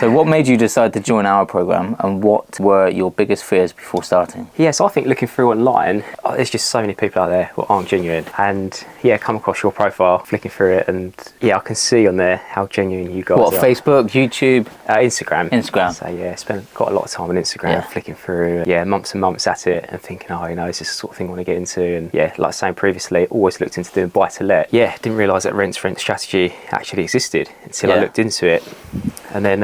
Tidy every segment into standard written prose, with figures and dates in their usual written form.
So what made you decide to join our program, and what were your biggest fears before starting? Yeah, so I think looking through online, there's just so many people out there who aren't genuine. And yeah, come across your profile, flicking through it, and yeah, I can see on there how genuine you guys are. What, Facebook, YouTube? Instagram. Instagram. So yeah, spent quite a lot of time on Instagram, flicking through, months and months at it, and thinking, oh, is this the sort of thing I want to get into? And yeah, like I was saying previously, always looked into doing buy-to-let. Yeah, didn't realise that rent strategy actually existed until I looked into it. And then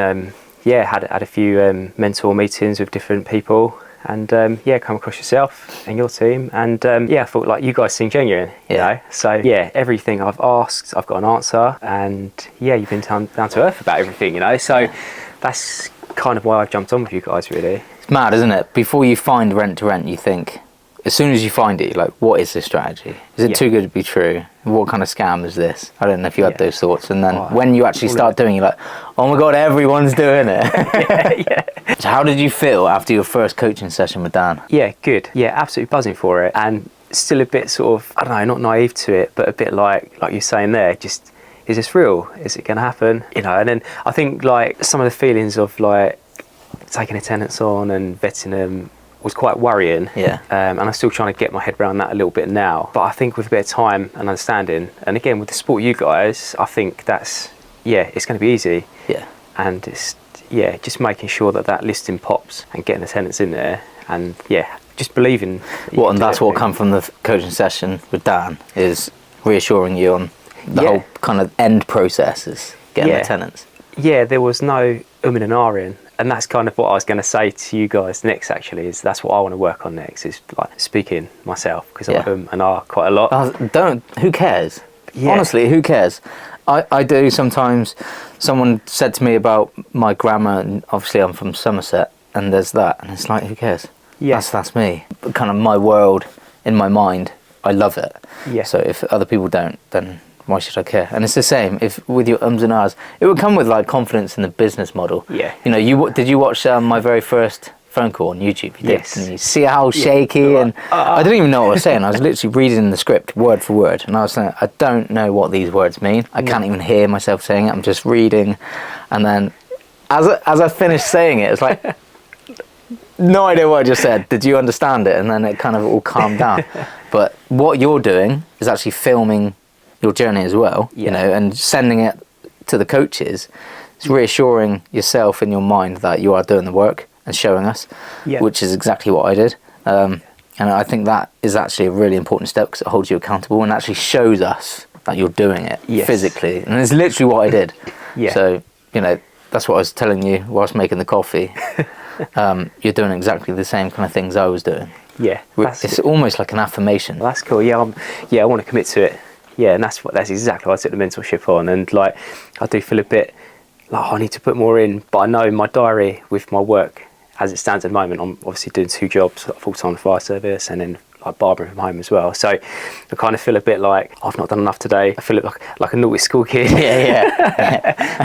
had a few mentor meetings with different people, and come across yourself and your team, and I thought, like, you guys seem genuine, you know. So yeah, everything I've asked, I've got an answer, and you've been down to earth about everything, you know. So that's kind of why I've jumped on with you guys, really. It's mad, isn't it? Before you find rent to rent, you think, as soon as you find it, you're like, what is this strategy? Is it too good to be true? What kind of scam is this? I don't know if you had those thoughts. And then when you actually start doing it, you're like, oh my God, everyone's doing it. So how did you feel after your first coaching session with Dan? Yeah, good. Yeah, absolutely buzzing for it. And still a bit sort of, I don't know, not naive to it, but a bit like you're saying there, just, is this real? Is it going to happen? You know, and then I think like some of the feelings of like taking a tenants on and vetting them was quite worrying, and I'm still trying to get my head around that a little bit now, but I think with a bit of time and understanding, and again with the support of you guys, I think that's it's going to be easy, and it's just making sure that listing pops and getting the tenants in there, and just believing and that's what come from the coaching session with Dan, is reassuring you on the whole kind of end process is getting the tenants. There was no and ahhing. And that's kind of what I was going to say to you guys next, actually, is that's what I want to work on next, is like speaking myself, because I and ah quite a lot. Who cares? Honestly, who cares? I do sometimes. Someone said to me about my grammar, and obviously I'm from Somerset, and there's that, and it's like, who cares? That's me. Kind of my world, in my mind, I love it. So if other people don't, then why should I care? And it's the same if with your ums and ahs. It would come with like confidence in the business model. You know, did you watch my very first phone call on YouTube? You did, and you see how shaky, and I didn't even know what I was saying. I was literally reading the script word for word, and I was saying, I don't know what these words mean. I can't even hear myself saying it. I'm just reading, and then as I finished saying it, it's like, no idea what I just said. Did you understand it? And then it kind of all calmed down. But what you're doing is actually filming your journey as well, you know, and sending it to the coaches. It's reassuring yourself in your mind that you are doing the work and showing us, which is exactly what I did. And I think that is actually a really important step, because it holds you accountable and actually shows us that you're doing it physically. And it's literally what I did. So, you know, that's what I was telling you whilst making the coffee. You're doing exactly the same kind of things I was doing. It's almost like an affirmation. Well, that's cool. I want to commit to it. And that's exactly what I took the mentorship on. And like, I do feel a bit like I need to put more in, but I know in my diary with my work as it stands at the moment, I'm obviously doing 2 jobs, full-time fire service and then like barbering from home as well. So I kind of feel a bit like I've not done enough today. I feel like a naughty school kid.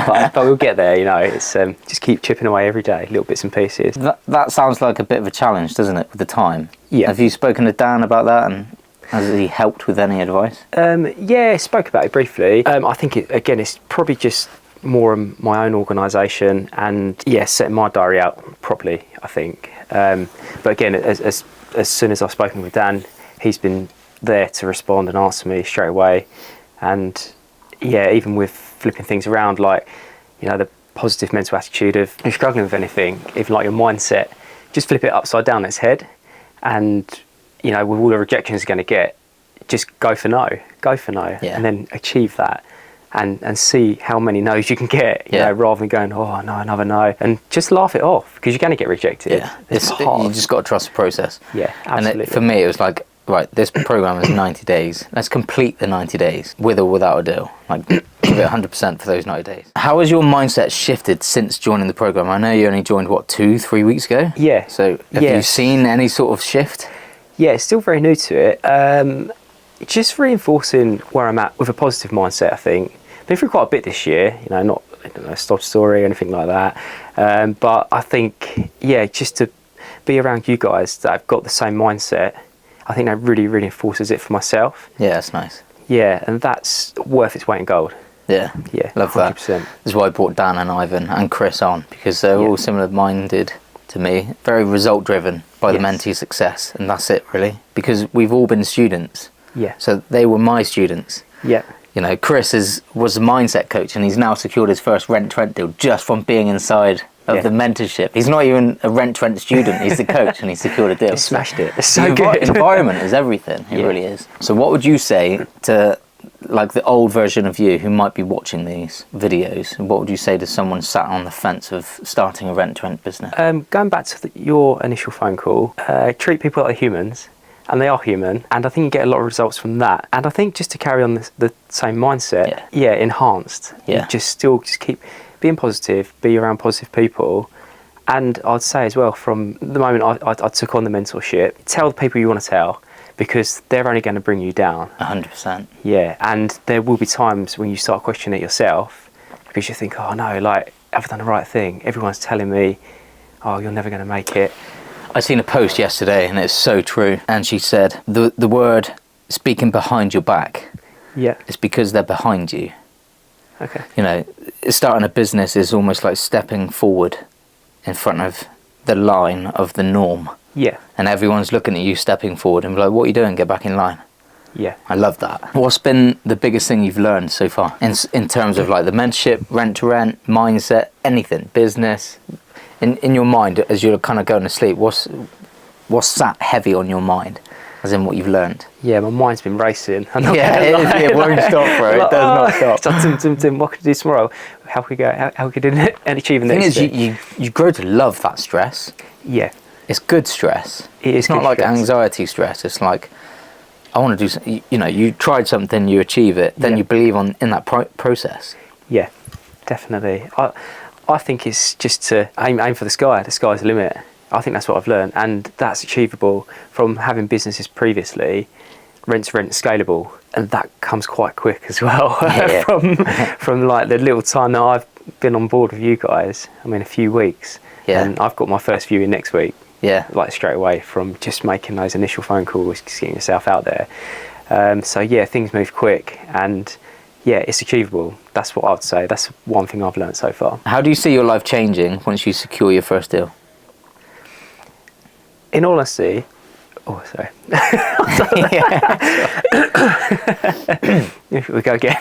But we'll get there, you know. It's just keep chipping away every day, little bits and pieces. That sounds like a bit of a challenge, doesn't it, with the time? Have you spoken to Dan about that, and has he helped with any advice? Spoke about it briefly. I think it's probably just more my own organisation and setting my diary out properly, I think. But again, as soon as I've spoken with Dan, he's been there to respond and answer me straight away. And even with flipping things around, like, you know, the positive mental attitude of if you're struggling with anything, even like your mindset, just flip it upside down its head, and you know, with all the rejections you're going to get, just go for no, and then achieve that, and see how many no's you can get, you know, rather than going, oh no, another no, and just laugh it off, because you're going to get rejected. It's hard. You just got to trust the process. Absolutely. And for me, it was like, right, this program is 90 days. Let's complete the 90 days with or without a deal. Like, give it 100% for those 90 days. How has your mindset shifted since joining the program? I know you only joined, 2-3 weeks ago? So have you seen any sort of shift? It's still very new to it. Just reinforcing where I'm at with a positive mindset, I think. Been through quite a bit this year, you know, not a stop story or anything like that. But I think, just to be around you guys that have got the same mindset, I think that really reinforces it for myself. That's nice. And that's worth its weight in gold. Yeah, love 100%. that. This is why I brought Dan and Ivan and Chris on, because they're all similar-minded to me, very result-driven by the mentee success, and that's it really. Because we've all been students. Yeah. So they were my students. Yeah. You know, Chris was a mindset coach, and he's now secured his first rent-to-rent deal just from being inside of the mentorship. He's not even a rent-to-rent student, he's the coach, and he secured a deal. He smashed it. It's so good. Environment is everything, it really is. So what would you say to, like, the old version of you who might be watching these videos? What would you say to someone sat on the fence of starting a rent-to-rent business? Going back to your initial phone call, treat people like humans. And they are human, and I think you get a lot of results from that. And I think just to carry on the same mindset, enhanced. You just keep being positive, be around positive people. And I'd say as well, from the moment I took on the mentorship, tell the people you want to tell, because they're only going to bring you down. 100%. Yeah, and there will be times when you start questioning it yourself, because you think, oh no, like, have I done the right thing? Everyone's telling me, oh, you're never going to make it. I seen a post yesterday, and it's so true. And she said, the word speaking behind your back, it's because they're behind you. Okay. You know, starting a business is almost like stepping forward in front of the line of the norm. Yeah. And everyone's looking at you stepping forward and be like, what are you doing? Get back in line. Yeah. I love that. What's been the biggest thing you've learned so far in terms of like the mentorship, rent-to-rent, mindset, anything, business? In your mind, as you're kind of going to sleep, what's sat heavy on your mind, as in what you've learned? Yeah, my mind's been racing. It won't stop, bro. It does not stop. What could I do tomorrow? How could we go? How could we do it and achieve the next thing? The thing is, you grow to love that stress. Yeah. It's good stress. It's not like stress. anxiety stress. It's like, I want to do something. You know, you tried something, you achieve it, then you believe in that process. Yeah, definitely. I think it's just to aim for the sky. The sky's the limit. I think that's what I've learned, and that's achievable from having businesses previously. Rent-to-rent scalable, and that comes quite quick as well. from like the little time that I've been on board with you guys. I mean, a few weeks, and I've got my first viewing next week. Yeah, like straight away from just making those initial phone calls, getting yourself out there. So yeah, things move quick, and yeah, it's achievable. That's what I'd say. That's one thing I've learned so far. How do you see your life changing once you secure your first deal? In all honesty, sorry. If we go again.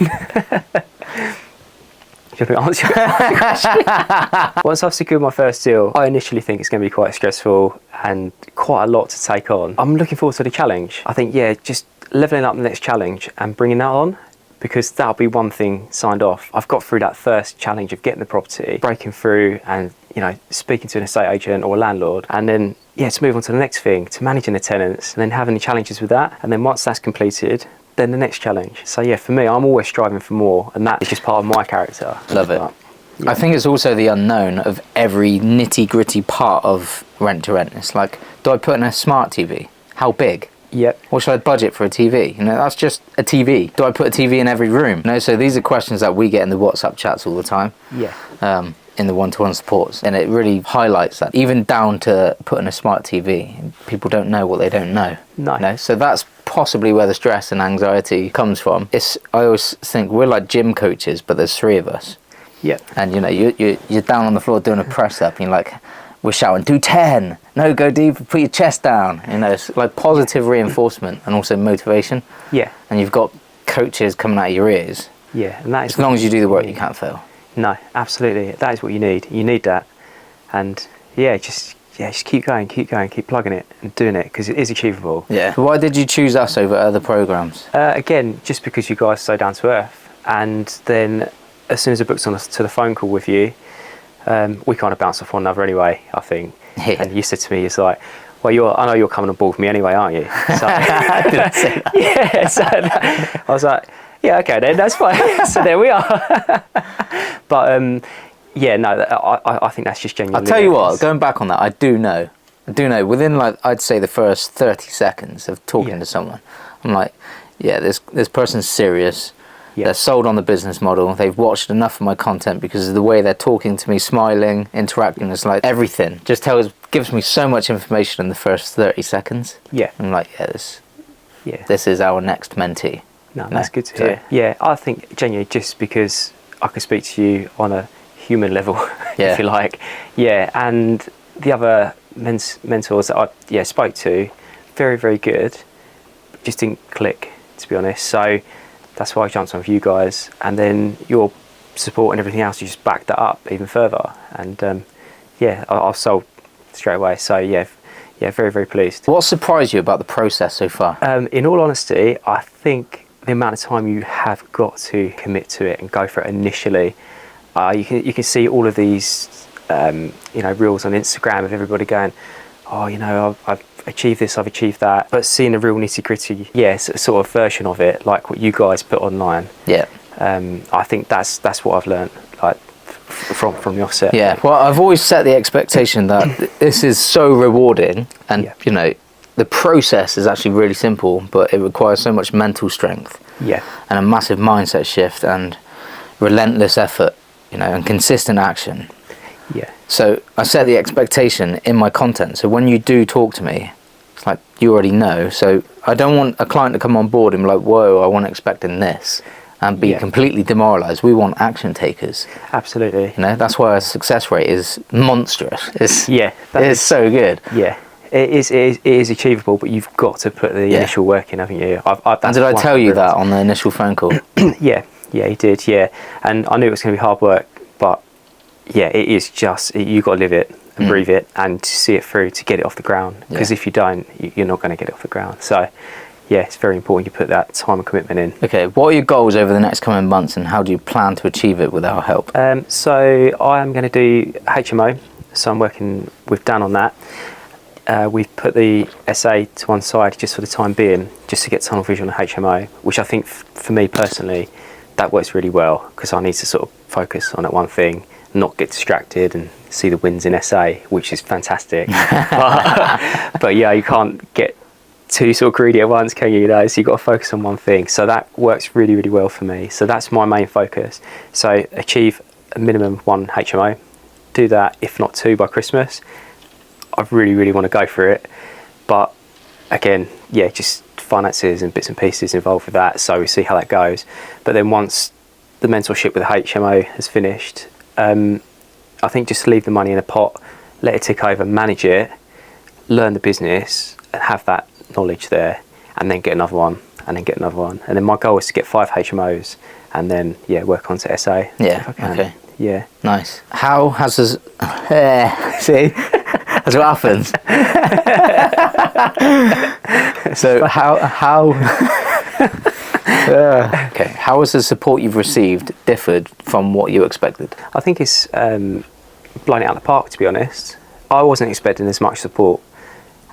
Should we answer your question? Once I've secured my first deal, I initially think it's going to be quite stressful and quite a lot to take on. I'm looking forward to the challenge. I think, just leveling up the next challenge and bringing that on, because that'll be one thing signed off. I've got through that first challenge of getting the property, breaking through and, speaking to an estate agent or a landlord, and then, to move on to the next thing, to managing the tenants, and then having the challenges with that. And then once that's completed, then the next challenge. So for me, I'm always striving for more, and that is just part of my character. Love it. I think it's also the unknown of every nitty-gritty part of rent-to-rent. It's like, do I put in a smart TV? How big? Yep. Or should I budget for a TV? That's just a TV. Do I put a TV in every room? So these are questions that we get in the WhatsApp chats all the time. Yeah. In the one-to-one supports, and it really highlights that, even down to putting a smart TV. People don't know what they don't know. No. So that's possibly where the stress and anxiety comes from. I always think we're like gym coaches, but there's 3 of us. Yeah. And you're down on the floor doing a press up, and you're like, we're shouting, do 10, no, go deep, put your chest down. It's like positive reinforcement and also motivation. Yeah. And you've got coaches coming out of your ears. Yeah. And that is, as long as you do the work, you can't fail. No, absolutely. That is what you need. You need that. And just keep going, keep plugging it and doing it, because it is achievable. Yeah. Why did you choose us over other programs? Again, just because you guys are so down to earth. And then as soon as I booked on to the phone call with you, we kind of bounced off one another anyway, I think. Yeah. And you said to me, it's like, well, I know you're coming on board with me anyway, aren't you? So, I didn't say that. Yeah, so I was like, yeah, okay then, that's fine. So there we are. But I think that's just genuine. I'll tell you what, going back on that, I do know within, like, I'd say the first 30 seconds of talking to someone, I'm like, this person's serious. Yeah. They're sold on the business model. They've watched enough of my content, because of the way they're talking to me, smiling, interacting. It's like everything just gives me so much information in the first 30 seconds. Yeah. I'm like, this is our next mentee. No, that's good to hear. Yeah, I think genuinely just because I can speak to you on a human level, if you like. Yeah, and the other mentors that I spoke to, very, very good, just didn't click, to be honest. So that's why I jumped on with you guys, and then your support and everything else, you just backed that up even further. And I sold straight away. So yeah, very, very pleased. What surprised you about the process so far? In all honesty, I think the amount of time you have got to commit to it and go for it initially. You can see all of these reels on Instagram of everybody going, oh, I've achieved this, I've achieved that, but seeing a real nitty gritty sort of version of it, like what you guys put online, I think that's what I've learned, like from the offset. Well, I've always set the expectation that this is so rewarding, and the process is actually really simple, but it requires so much mental strength and a massive mindset shift and relentless effort, and consistent action. So I set the expectation in my content. So when you do talk to me, it's like you already know. So I don't want a client to come on board and be like, whoa, I wasn't expecting this, and be completely demoralized. We want action takers. Absolutely. That's why our success rate is monstrous. It's so good. Yeah. It is achievable, but you've got to put the initial work in, haven't you? And did I tell you that on the initial phone call? Yeah, you did, and I knew it was going to be hard work, but it is just, you got to live it and breathe it and see it through to get it off the ground, because if you don't, you're not going to get it off the ground. So it's very important you put that time and commitment in. Okay, what are your goals over the next coming months, and how do you plan to achieve it with our help? So I am going to do HMO, so I'm working with Dan on that. We've put the SA to one side just for the time being, just to get tunnel vision on HMO, which I think for me personally, that works really well, because I need to sort of focus on that one thing, not get distracted and see the wins in SA, which is fantastic. but you can't get too sort of greedy at once, can you? So you've got to focus on one thing. So that works really, really well for me. So that's my main focus. So achieve a minimum 1 HMO, do that, if not 2 by Christmas. I really, really want to go for it, but again, just finances and bits and pieces involved with that, so we see how that goes. But then once the mentorship with the HMO has finished, I think just leave the money in a pot, let it tick over, manage it, learn the business, and have that knowledge there, and then get another one, and then get another one. And then my goal is to get 5 HMOs, and then work on to SA. Okay. Yeah. Nice. How has this... see? That's what happens. So how how has the support you've received differed from what you expected? I think it's blown it out of the park, to be honest. I wasn't expecting as much support,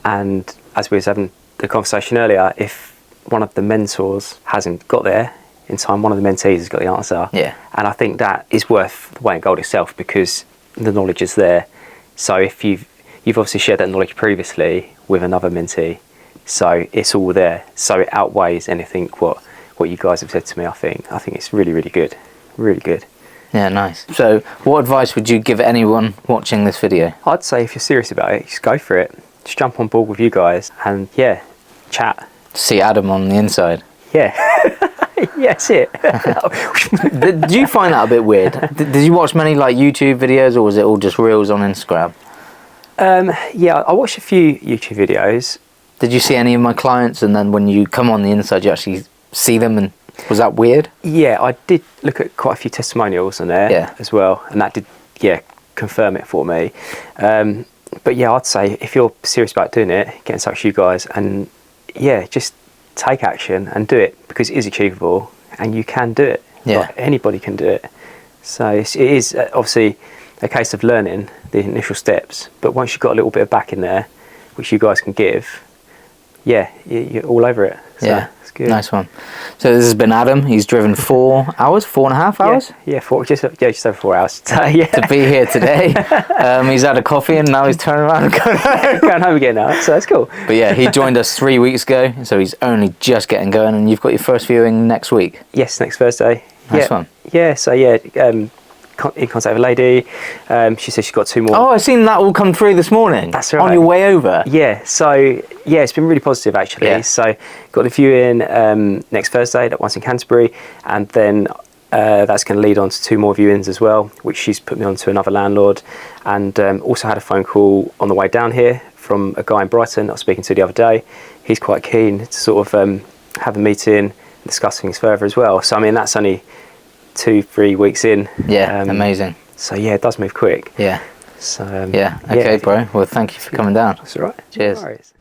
and as we were having the conversation earlier, if one of the mentors hasn't got there in time, one of the mentees has got the answer. And I think that is worth the weight in gold itself, because the knowledge is there. So if you've obviously shared that knowledge previously with another mentee, so it's all there. So it outweighs anything what you guys have said to me. I think it's really, really good. Really good. Yeah, nice. So what advice would you give anyone watching this video? I'd say if you're serious about it, just go for it. Just jump on board with you guys and chat. See Adam on the inside. Yeah, that's it. Did you find that a bit weird? Did you watch many YouTube videos, or was it all just reels on Instagram? I watched a few YouTube videos. Did you see any of my clients, and then when you come on the inside you actually see them, and was that weird? Yeah, I did look at quite a few testimonials on there as well, and that did confirm it for me. But I'd say if you're serious about doing it, get in touch with you guys, and just take action and do it, because it is achievable and you can do it. Anybody can do it. So it is obviously a case of learning the initial steps, but once you've got a little bit of back in there, which you guys can give, you're all over it. So it's good. Nice one. So this has been Adam. He's driven 4 hours, 4.5 hours? Just over 4 hours to be here today. He's had a coffee and now he's turning around and going home again now, so that's cool. But he joined us 3 weeks ago, so he's only just getting going, and you've got your first viewing next week. Yes, next Thursday. Nice one. Yeah, so in contact with a lady. She says she's got 2 more. Oh, I've seen that all come through this morning. That's right. On your way over. Yeah. So yeah, it's been really positive actually. Yeah. So got a viewing next Thursday. That one's in Canterbury, and then that's going to lead on to 2 more viewings as well, which she's put me on to another landlord. And also had a phone call on the way down here from a guy in Brighton I was speaking to the other day. He's quite keen to sort of have a meeting, discuss things further as well. So I mean, that's only 2-3 weeks in. Yeah, amazing. So yeah, it does move quick. Yeah. So Yeah. Okay, bro. Well, thank you for coming down. That's all right. Cheers. No worries.